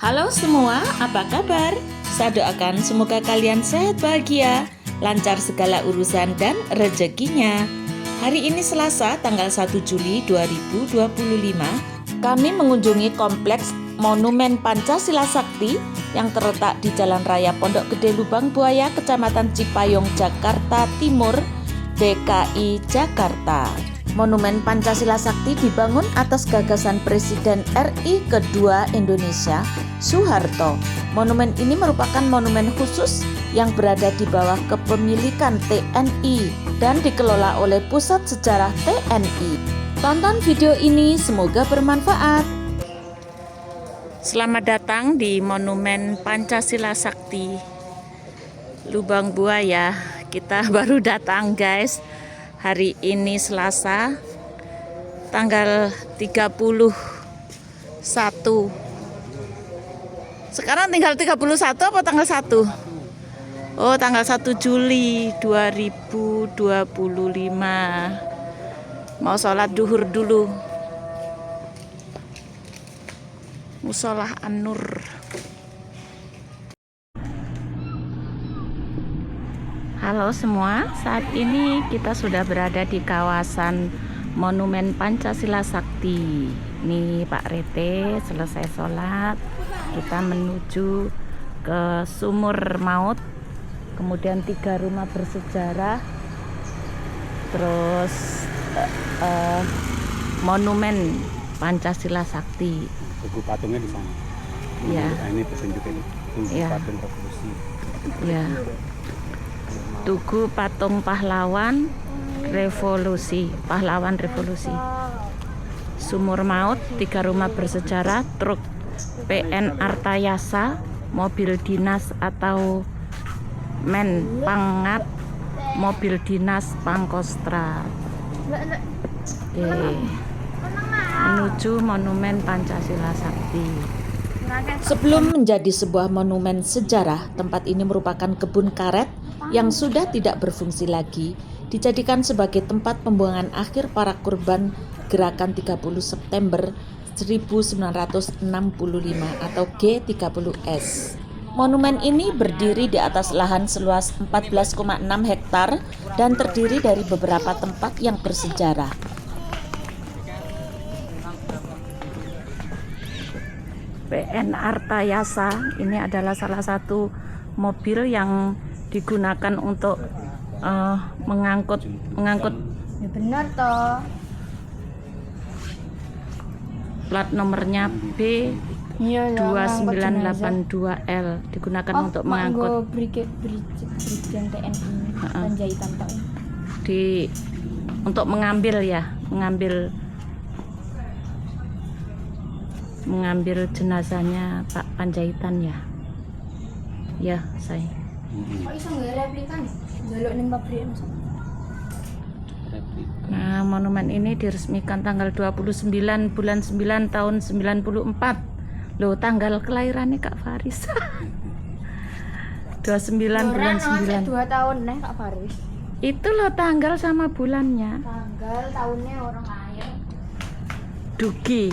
Halo semua, apa kabar? Saya doakan semoga kalian sehat bahagia, lancar segala urusan dan rezekinya. Hari ini Selasa, tanggal 1 Juli 2025, kami mengunjungi kompleks Monumen Pancasila Sakti yang terletak di Jalan Raya Pondok Gede Lubang Buaya, Kecamatan Cipayung, Jakarta Timur, DKI Jakarta. Monumen Pancasila Sakti dibangun atas gagasan Presiden RI kedua Indonesia, Soeharto. Monumen ini merupakan monumen khusus yang berada di bawah kepemilikan TNI dan dikelola oleh Pusat Sejarah TNI. Tonton video ini, semoga bermanfaat. Selamat datang di Monumen Pancasila Sakti Lubang Buaya. Kita baru datang, guys. Hari ini Selasa, tanggal 31. Sekarang tinggal 31 apa tanggal 1? Oh, tanggal 1 Juli 2025. Mau sholat duhur dulu. Musolah An-Nur. Halo semua, saat ini kita sudah berada di kawasan Monumen Pancasila Sakti. Ini Pak Rete selesai sholat, kita menuju ke Sumur Maut, kemudian 3 rumah bersejarah, terus Monumen Pancasila Sakti. Tugu patungnya di sana. Ya. Ini petunjuk ini. Tugu Ya. patung revolusi. Ya. Tugu patung pahlawan revolusi, pahlawan revolusi. Sumur Maut, 3 rumah bersejarah, truk PN Artayasa, mobil dinas atau Men Pangat, mobil dinas Pangkostrat. Oke. Menuju Monumen Pancasila Sakti. Sebelum menjadi sebuah monumen sejarah, tempat ini merupakan kebun karet yang sudah tidak berfungsi lagi, dijadikan sebagai tempat pembuangan akhir para korban Gerakan 30 September 1965 atau G30S. Monumen ini berdiri di atas lahan seluas 14,6 hektar dan terdiri dari beberapa tempat yang bersejarah. PN Artayasa ini adalah salah satu mobil yang digunakan untuk mengangkut Ya benar toh. plat nomornya B Iya, 2982L, digunakan untuk mengangkut Brigjen TNI Panjaitan Pak. untuk mengambil jenazahnya Pak Panjaitan ya. Ya, saya. Kok iso nggak replikan? Jaluk ning pabrik Mas. Nah, monumen ini diresmikan tanggal 29 bulan 9 tahun 94. Loh, tanggal kelahirannya Kak Faris. 29 bulan 9. 2 tahun nih Kak Faris. Itu loh tanggal sama bulannya. Tanggal tahunnya orang kaya. Dugi.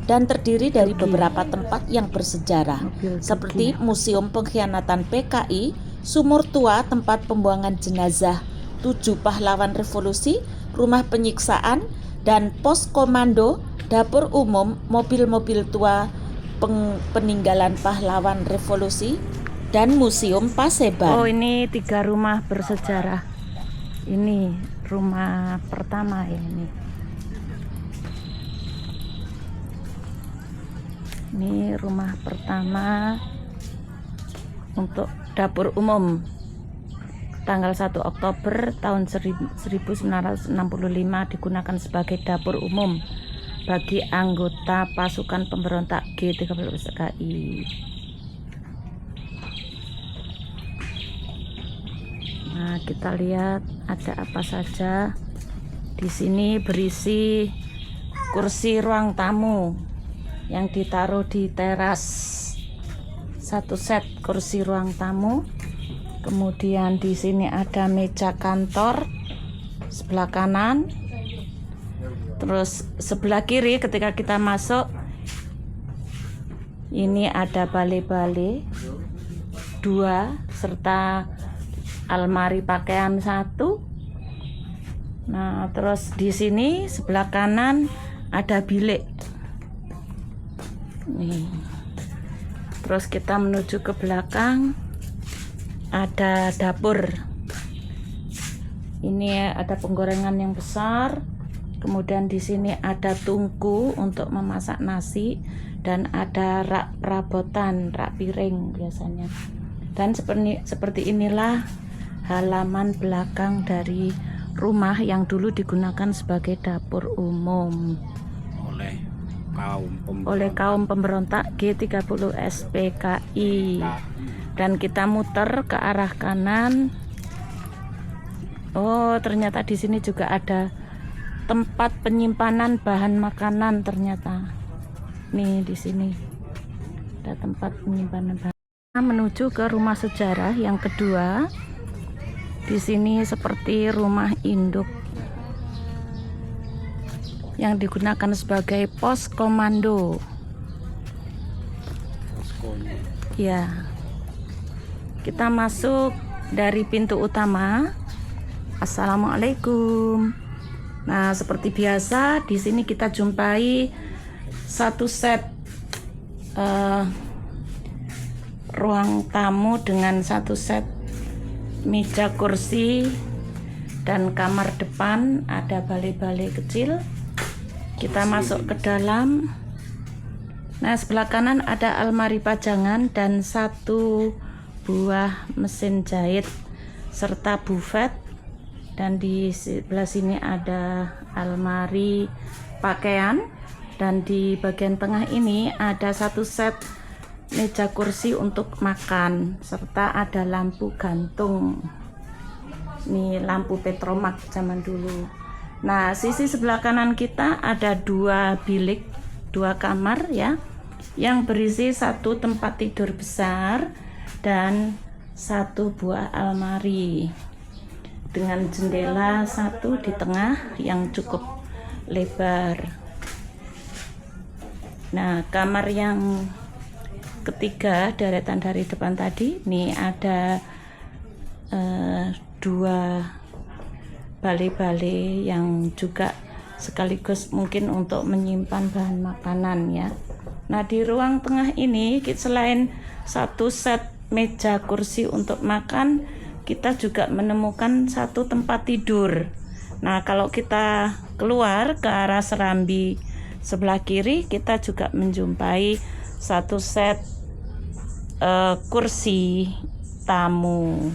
Dan terdiri dari beberapa tempat yang bersejarah, seperti Museum Pengkhianatan PKI, Sumur Tua tempat pembuangan jenazah 7 pahlawan revolusi, rumah penyiksaan, dan pos komando, dapur umum, mobil-mobil tua peninggalan pahlawan revolusi, dan Museum Paseban. Oh, ini 3 rumah bersejarah. Ini rumah pertama ya ini. Ini rumah pertama untuk dapur umum. Tanggal 1 Oktober tahun 1965 digunakan sebagai dapur umum bagi anggota pasukan pemberontak G30SKI. Nah, kita lihat ada apa saja. Di sini berisi kursi ruang tamu yang ditaruh di teras, 1 set kursi ruang tamu. Kemudian di sini ada meja kantor sebelah kanan. Terus sebelah kiri ketika kita masuk Ini ada bale-bale 2 serta almari pakaian 1. Nah, terus di sini sebelah kanan ada bilik. Nih. Terus kita menuju ke belakang, ada dapur. Ini ada penggorengan yang besar. Kemudian di sini ada tungku untuk memasak nasi dan ada rak perabotan, rak piring biasanya. Dan seperti inilah halaman belakang dari rumah yang dulu digunakan sebagai dapur umum oleh kaum pemberontak G30 SPKI. Dan kita muter ke arah kanan. Oh, ternyata di sini juga ada tempat penyimpanan bahan makanan ternyata. Nih di sini ada tempat penyimpanan bahan. Menuju ke rumah sejarah yang kedua. Di sini seperti rumah induk yang digunakan sebagai pos komando. Ya, kita masuk dari pintu utama. Assalamualaikum. Nah, seperti biasa di sini kita jumpai satu set ruang tamu dengan satu set meja kursi dan kamar depan ada bale-bale kecil. Kita masuk ke dalam. Nah, sebelah kanan ada almari pajangan dan 1 buah mesin jahit serta buffet. Dan di sebelah sini ada almari pakaian. Dan di bagian tengah ini ada 1 set meja kursi untuk makan serta ada lampu gantung. Ini lampu petromak zaman dulu. Nah, sisi sebelah kanan kita ada 2 bilik, 2 kamar ya, yang berisi 1 tempat tidur besar dan 1 buah almari dengan jendela 1 di tengah yang cukup lebar. Nah, kamar yang ketiga deretan dari depan tadi, nih ada 2 bale-bale yang juga sekaligus mungkin untuk menyimpan bahan makanan ya. Nah, di ruang tengah ini selain 1 set meja kursi untuk makan, kita juga menemukan 1 tempat tidur. Nah, kalau kita keluar ke arah serambi sebelah kiri, kita juga menjumpai 1 set kursi tamu.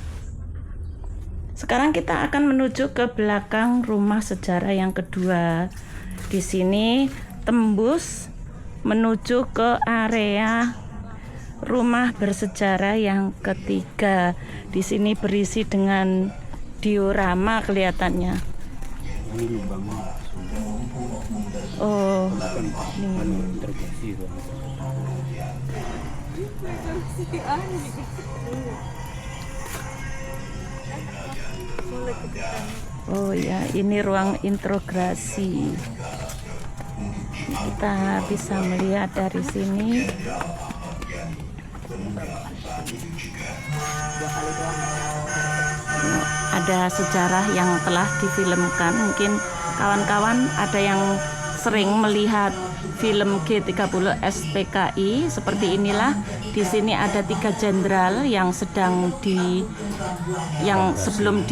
Sekarang kita akan menuju ke belakang rumah sejarah yang kedua. Di sini tembus menuju ke area rumah bersejarah yang ketiga. Di sini berisi dengan diorama kelihatannya. Ini lubangnya. Oh, Ini interogasi itu. oh ya, ini ruang interogasi. Kita bisa melihat dari sini. Ada sejarah yang telah difilmkan. Mungkin kawan-kawan ada yang sering melihat film G30 SPKI seperti inilah. Di sini ada 3 jenderal yang sebelum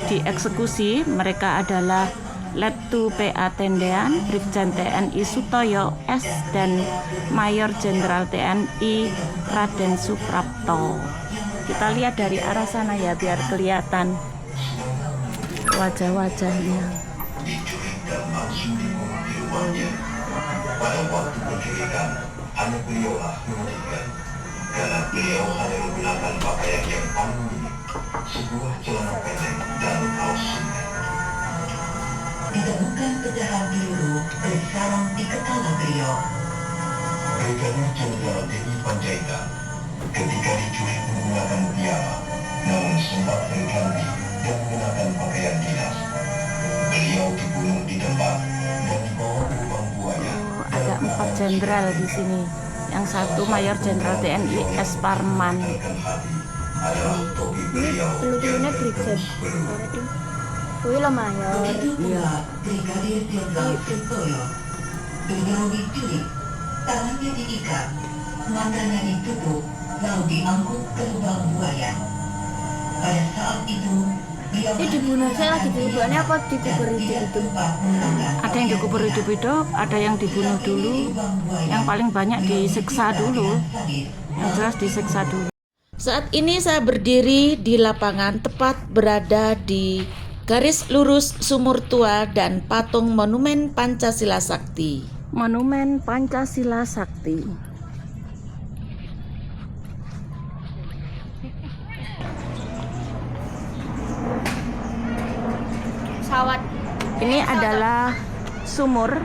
dieksekusi. Mereka adalah Lettu PA Tendean, Brigjen TNI Sutoyo S, dan Mayor Jenderal TNI Raden Suprapto. Kita lihat dari arah sana ya biar kelihatan wajah-wajahnya. Pada waktu penculikan, hanya beliaulah mematikan. Karena beliau hanya menggunakan pakaian yang paling unik, sebuah celana pendek dan kaos singlet. Ditemukan pecahan peluru dan sarang di kepala beliau. Brigadir Jenderal TNI Panjaitan ketika diculik menggunakan biara, namun sempat berganti dan menggunakan pakaian dinas. Beliau dibunuh di tempat dan dibawa ke lubang buaya. Ada 4 jenderal di sini yang satu Mayor Jenderal TNI S. Parman. Ini dulu-dulunya Brigjen. Wih lo mayor. Iya. Brigadir Jenderal Sutoyo beliau diculik, tangannya diikat, matanya ditutup, lalu diangkut ke lubang buaya. Pada saat itu Ini dibunuh saya lagi dibunuhnya apa dikubur hidup? Ada yang dikubur hidup-hidup, ada yang dibunuh dulu, yang paling banyak disiksa dulu, yang jelas disiksa dulu. Saat ini saya berdiri di lapangan tepat berada di garis lurus sumur tua dan patung Monumen Pancasila Sakti. Monumen Pancasila Sakti. Pesawat. Ini adalah sumur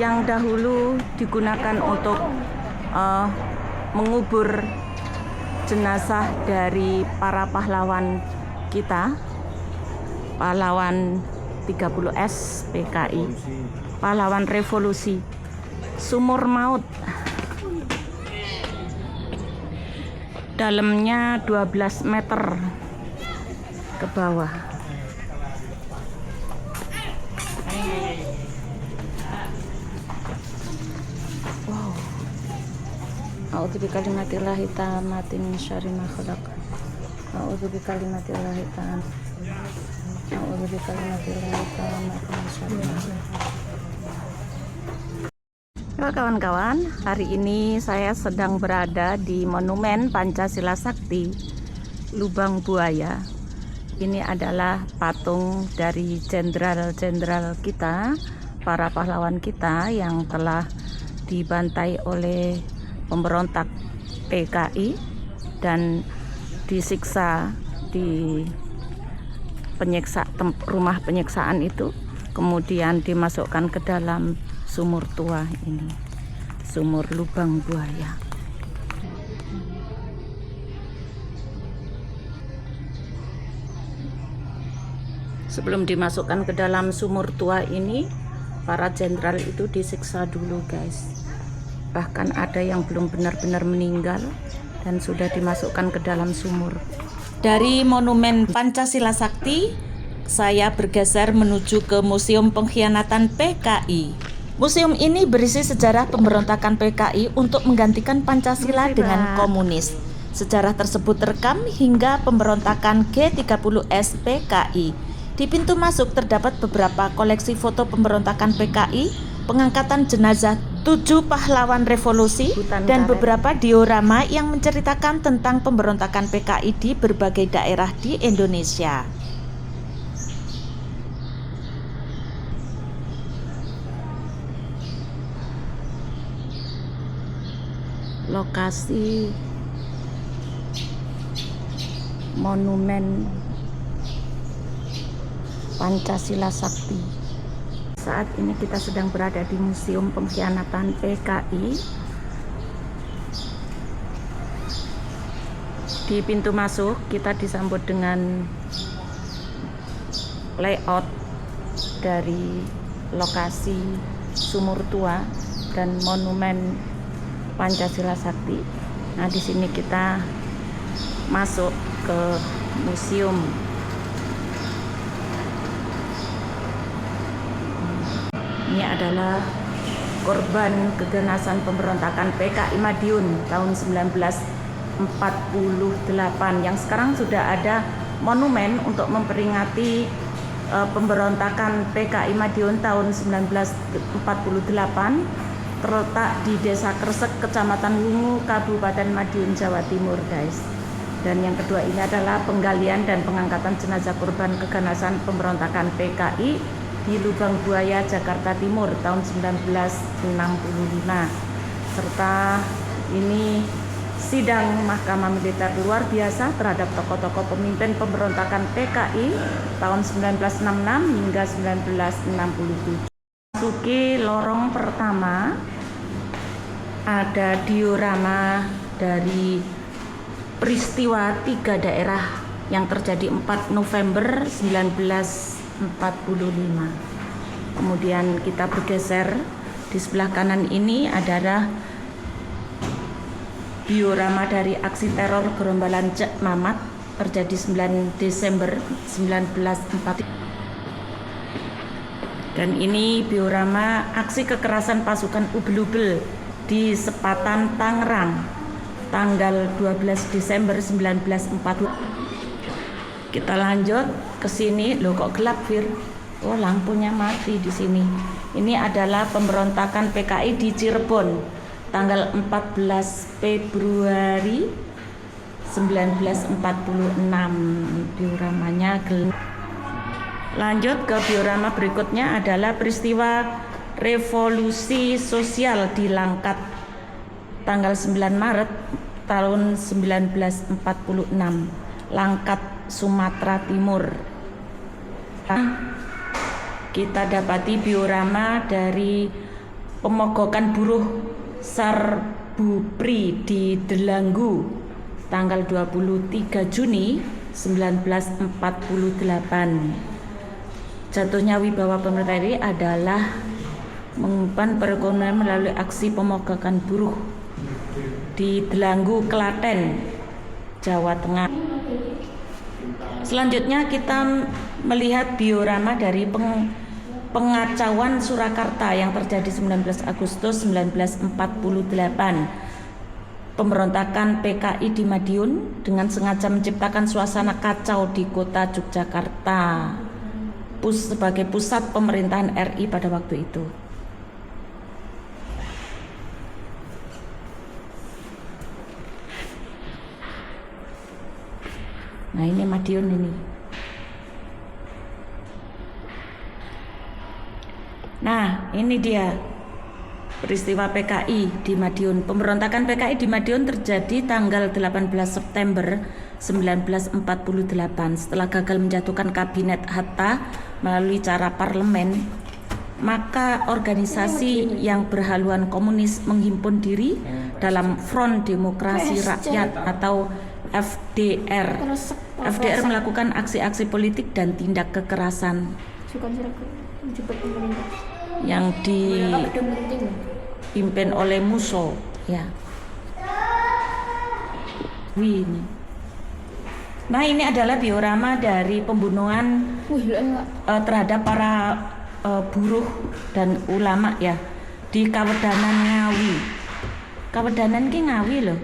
yang dahulu digunakan untuk mengubur jenazah dari para pahlawan kita, pahlawan 30S PKI, pahlawan revolusi. Sumur maut, dalamnya 12 meter ke bawah. Wow. A'udzu bikalimatillahi tammati min syarri ma khalaq. A'udzu bikalimatillahi tammati. A'udzu bikalimatillahi tammati min syarri ma khalaq. Halo kawan-kawan, hari ini saya sedang berada di Monumen Pancasila Sakti, Lubang Buaya. Ini adalah patung dari jenderal-jenderal kita, para pahlawan kita yang telah dibantai oleh pemberontak PKI dan disiksa di rumah penyiksaan itu, kemudian dimasukkan ke dalam sumur tua ini, sumur Lubang Buaya. Sebelum dimasukkan ke dalam sumur tua ini, para jenderal itu disiksa dulu guys. Bahkan ada yang belum benar-benar meninggal dan sudah dimasukkan ke dalam sumur. Dari Monumen Pancasila Sakti, saya bergeser menuju ke Museum Pengkhianatan PKI. Museum ini berisi sejarah pemberontakan PKI untuk menggantikan Pancasila dengan komunis. Sejarah tersebut terekam hingga pemberontakan G30S PKI. Di pintu masuk terdapat beberapa koleksi foto pemberontakan PKI, pengangkatan jenazah 7 pahlawan revolusi, dan beberapa diorama yang menceritakan tentang pemberontakan PKI di berbagai daerah di Indonesia. Lokasi Monumen Pancasila Sakti. Saat ini kita sedang berada di Museum Pengkhianatan PKI. Di pintu masuk kita disambut dengan layout dari lokasi sumur tua dan Monumen Pancasila Sakti. Nah, di sini kita masuk ke museum. Ini adalah korban keganasan pemberontakan PKI Madiun tahun 1948 yang sekarang sudah ada monumen untuk memperingati pemberontakan PKI Madiun tahun 1948, terletak di Desa Kresek, Kecamatan Wungu, Kabupaten Madiun, Jawa Timur, guys. Dan yang kedua ini adalah penggalian dan pengangkatan jenazah korban keganasan pemberontakan PKI di Lubang Buaya, Jakarta Timur tahun 1965. Serta ini sidang Mahkamah Militer luar biasa terhadap tokoh-tokoh pemimpin pemberontakan PKI tahun 1966 hingga 1967. Masuki lorong pertama, ada diorama dari peristiwa 3 daerah yang terjadi 4 November 1945. Kemudian kita bergeser, di sebelah kanan ini adalah diorama dari aksi teror gerombolan Cek Mamat terjadi 9 Desember 1940. Dan ini diorama aksi kekerasan pasukan Ubel-Ubel di Sepatan, Tangerang, tanggal 12 Desember 1940. Kita lanjut ke sini. Loh kok gelap, Fir? Oh, lampunya mati di sini. Ini adalah pemberontakan PKI di Cirebon tanggal 14 Februari 1946. Dioramanya gelap. Lanjut ke diorama berikutnya adalah peristiwa revolusi sosial di Langkat tanggal 9 Maret tahun 1946, Langkat, Sumatera Timur. Kita dapati diorama dari pemogokan buruh Sarbupri di Delanggu tanggal 23 Juni 1948. Jatuhnya wibawa pemerintah ini adalah mengumpan perekonomian melalui aksi pemogokan buruh di Delanggu, Klaten, Jawa Tengah. Selanjutnya kita melihat diorama dari pengacauan Surakarta yang terjadi 19 Agustus 1948. Pemberontakan PKI di Madiun dengan sengaja menciptakan suasana kacau di kota Yogyakarta sebagai pusat pemerintahan RI pada waktu itu. Nah, ini Madiun ini. Nah, ini dia peristiwa PKI di Madiun. Pemberontakan PKI di Madiun terjadi tanggal 18 September 1948 setelah gagal menjatuhkan kabinet Hatta melalui cara parlemen. Maka organisasi yang berhaluan komunis menghimpun diri dalam Front Demokrasi Rakyat atau FDR. FDR melakukan aksi-aksi politik dan tindak kekerasan yang dipimpin oleh Musso, ya. Ini. Nah, ini adalah diorama dari pembunuhan terhadap para buruh dan ulama, ya, di Kawedanan Ngawi. Kawedanan ki Ngawi loh.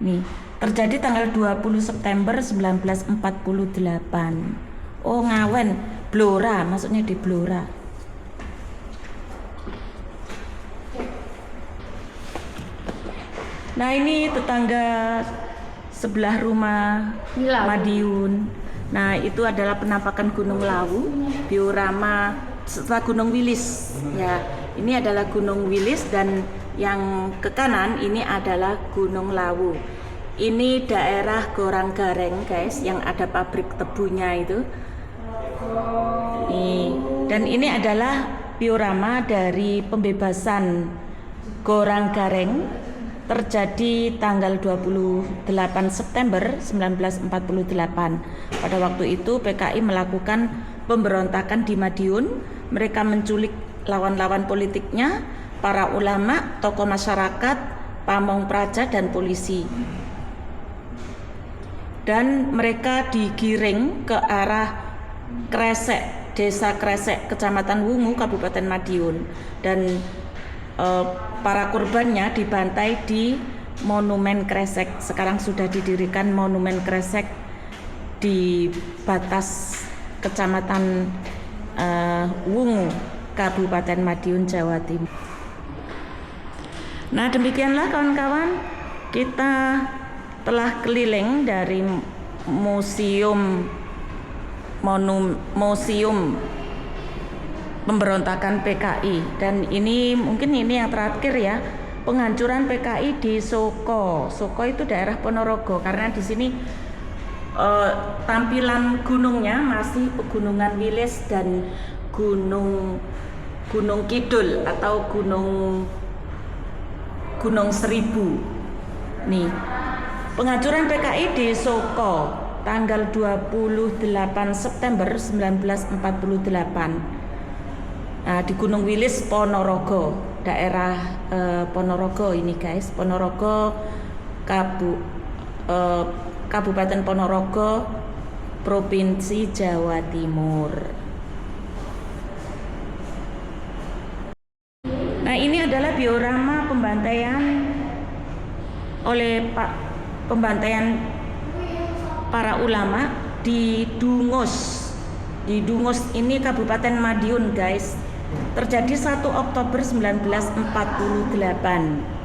Nih, terjadi tanggal 20 September 1948. Oh, Ngawen, Blora, maksudnya di Blora. Nah, ini tetangga sebelah rumah Madiun. Nah, itu adalah penampakan Gunung Lawu, diorama setelah Gunung Wilis. Ya, ini adalah Gunung Wilis dan yang ke kanan ini adalah Gunung Lawu. Ini daerah Gorang Gareng, guys, yang ada pabrik tebunya itu. Dan ini adalah diorama dari pembebasan Gorang Gareng terjadi tanggal 28 September 1948. Pada waktu itu PKI melakukan pemberontakan di Madiun. Mereka menculik lawan-lawan politiknya, para ulama, tokoh masyarakat, pamong praja dan polisi. Dan mereka digiring ke arah Kresek, Desa Kresek, Kecamatan Wungu, Kabupaten Madiun. Dan para korbannya dibantai di Monumen Kresek. Sekarang sudah didirikan Monumen Kresek di batas Kecamatan Wungu, Kabupaten Madiun, Jawa Timur. Nah, demikianlah kawan-kawan, kita telah keliling dari museum pemberontakan PKI, dan ini mungkin ini yang terakhir ya, penghancuran PKI di Soko. Soko itu daerah Ponorogo, karena di sini tampilan gunungnya masih pegunungan Wilis dan Gunung Kidul atau Gunung Seribu. Nih, penghancuran PKI di Soko tanggal 28 September 1948. Di Gunung Wilis, Ponorogo, daerah Ponorogo ini, guys. Ponorogo Kabupaten Ponorogo, Provinsi Jawa Timur. Nah, ini adalah diorama pembantaian para ulama di Dungus. Di Dungus ini Kabupaten Madiun, guys. Terjadi 1 Oktober 1948.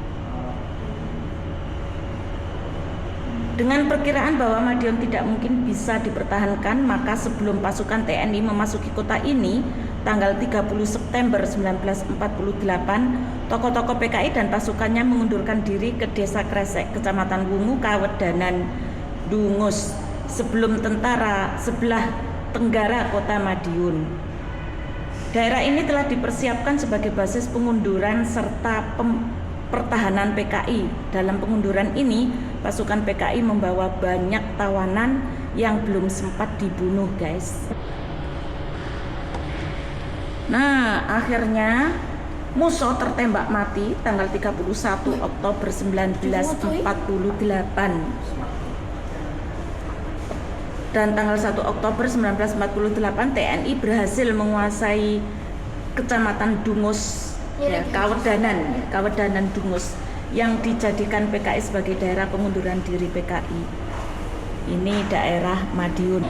Dengan perkiraan bahwa Madiun tidak mungkin bisa dipertahankan, maka sebelum pasukan TNI memasuki kota ini, tanggal 30 September 1948, tokoh-tokoh PKI dan pasukannya mengundurkan diri ke Desa Kresek, Kecamatan Wungu, Kawedanan, Dungus, sebelum tentara sebelah tenggara kota Madiun. Daerah ini telah dipersiapkan sebagai basis pengunduran serta pertahanan PKI. Dalam pengunduran ini, pasukan PKI membawa banyak tawanan yang belum sempat dibunuh, guys. Nah, akhirnya Musso tertembak mati tanggal 31 Oktober 1948. Dan tanggal 1 Oktober 1948 TNI berhasil menguasai Kecamatan Dungus, Kawedanan Dungus, yang dijadikan PKI sebagai daerah pengunduran diri PKI. Ini daerah Madiun.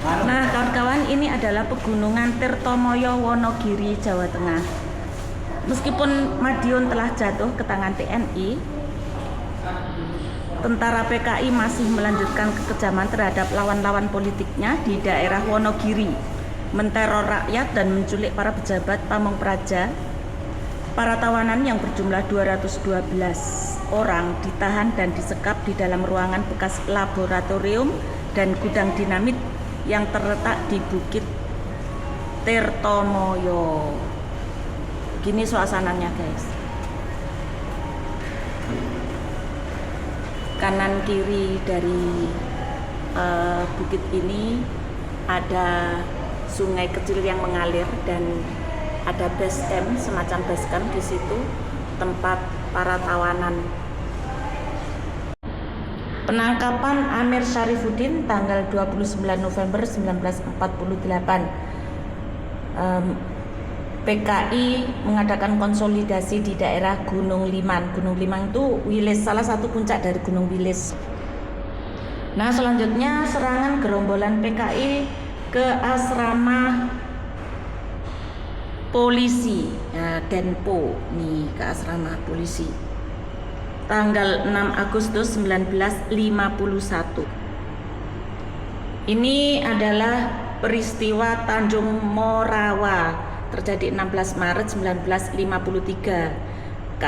Nah, kawan-kawan, ini adalah pegunungan Tirtomoyo, Wonogiri, Jawa Tengah. Meskipun Madiun telah jatuh ke tangan TNI, tentara PKI masih melanjutkan kekejaman terhadap lawan-lawan politiknya di daerah Wonogiri, menteror rakyat dan menculik para pejabat pamong praja. Para tawanan yang berjumlah 212 orang ditahan dan disekap di dalam ruangan bekas laboratorium dan gudang dinamit yang terletak di Bukit Tirtomoyo. Gini suasananya, guys. Kanan kiri dari bukit ini ada sungai kecil yang mengalir dan ada base camp, semacam base camp di situ, tempat para tawanan. Penangkapan Amir Syarifuddin tanggal 29 November 1948. PKI mengadakan konsolidasi di daerah Gunung Liman. Gunung Liman itu Wilis, salah satu puncak dari Gunung Wilis. Nah, selanjutnya serangan gerombolan PKI ke asrama polisi, Denpo, nih ke asrama polisi. Tanggal 6 Agustus 1951. Ini adalah peristiwa Tanjung Morawa, terjadi 16 Maret 1953,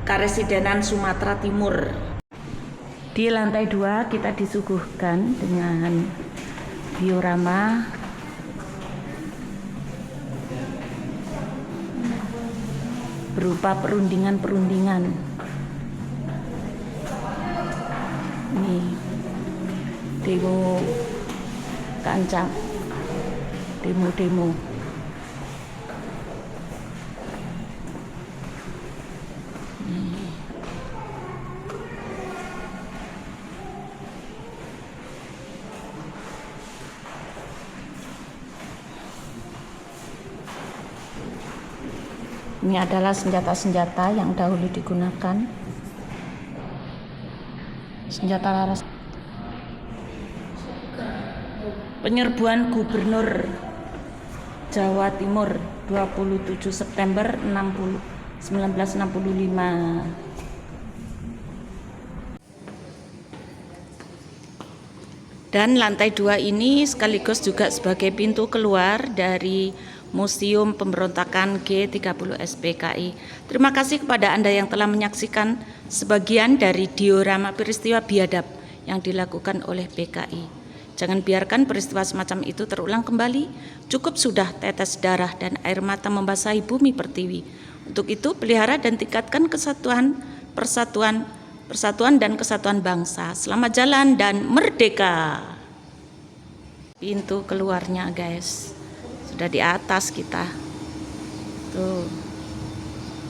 Karesidenan Sumatera Timur. Di lantai 2 kita disuguhkan dengan diorama berupa perundingan-perundingan. Nih, demo kancam, demo-demo. Ini adalah senjata-senjata yang dahulu digunakan. Senjata laras. Penyerbuan Gubernur Jawa Timur 27 September 1965. Dan lantai 2 ini sekaligus juga sebagai pintu keluar dari Museum Pemberontakan G30 SPKI. Terima kasih kepada Anda yang telah menyaksikan sebagian dari diorama peristiwa biadab yang dilakukan oleh PKI. Jangan biarkan peristiwa semacam itu terulang kembali. Cukup sudah tetes darah dan air mata membasahi bumi pertiwi. Untuk itu, pelihara dan tingkatkan persatuan dan kesatuan bangsa. Selamat jalan dan merdeka. Pintu keluarnya, guys. Sudah di atas kita tuh,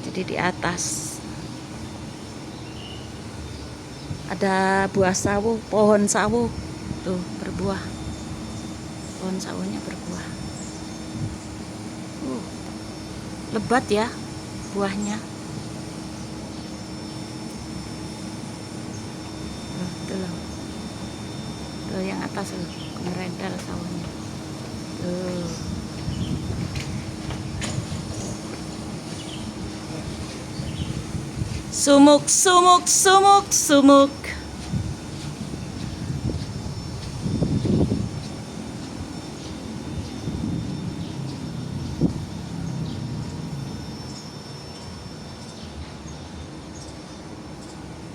jadi di atas. Ada buah sawo, pohon sawo. Tuh, berbuah. Pohon sawonya berbuah. Lebat ya buahnya. Tuh loh. Tuh yang atas loh, merendal sawonya. Tuh. Sumuk, sumuk, sumuk, sumuk.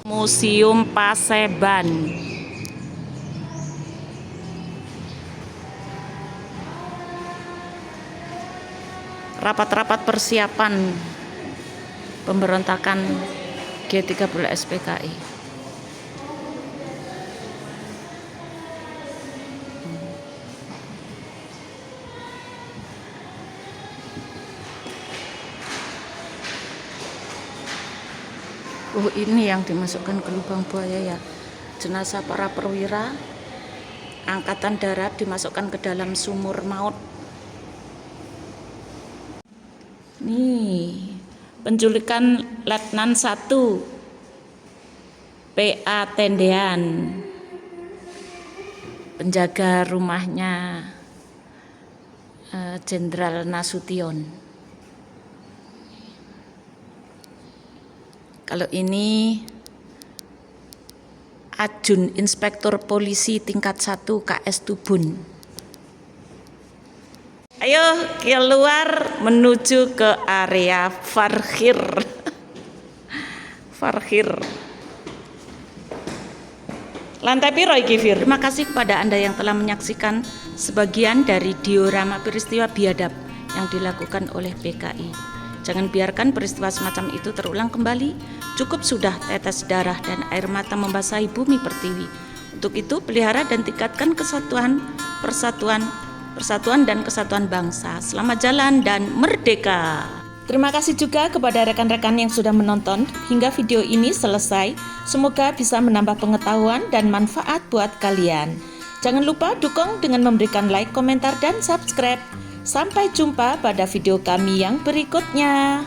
Museum Paseban. Rapat-rapat persiapan pemberontakan G30 SPKI. Oh, ini yang dimasukkan ke lubang buaya ya. Jenazah para perwira Angkatan Darat dimasukkan ke dalam sumur maut. Nih, penculikan Letnan 1 PA Tendean, penjaga rumahnya Jenderal Nasution. Kalau ini Ajun Inspektur Polisi tingkat 1 KS Tubun. Ayo keluar menuju ke area parkir. Parkir. Lantai piro iki, Fir? Terima kasih kepada Anda yang telah menyaksikan sebagian dari diorama peristiwa biadab yang dilakukan oleh PKI. Jangan biarkan peristiwa semacam itu terulang kembali. Cukup sudah tetes darah dan air mata membasahi bumi pertiwi. Untuk itu, pelihara dan tingkatkan persatuan dan kesatuan bangsa. Selamat jalan dan merdeka. Terima kasih juga kepada rekan-rekan yang sudah menonton hingga video ini selesai. Semoga bisa menambah pengetahuan dan manfaat buat kalian. Jangan lupa dukung dengan memberikan like, komentar, dan subscribe. Sampai jumpa pada video kami yang berikutnya.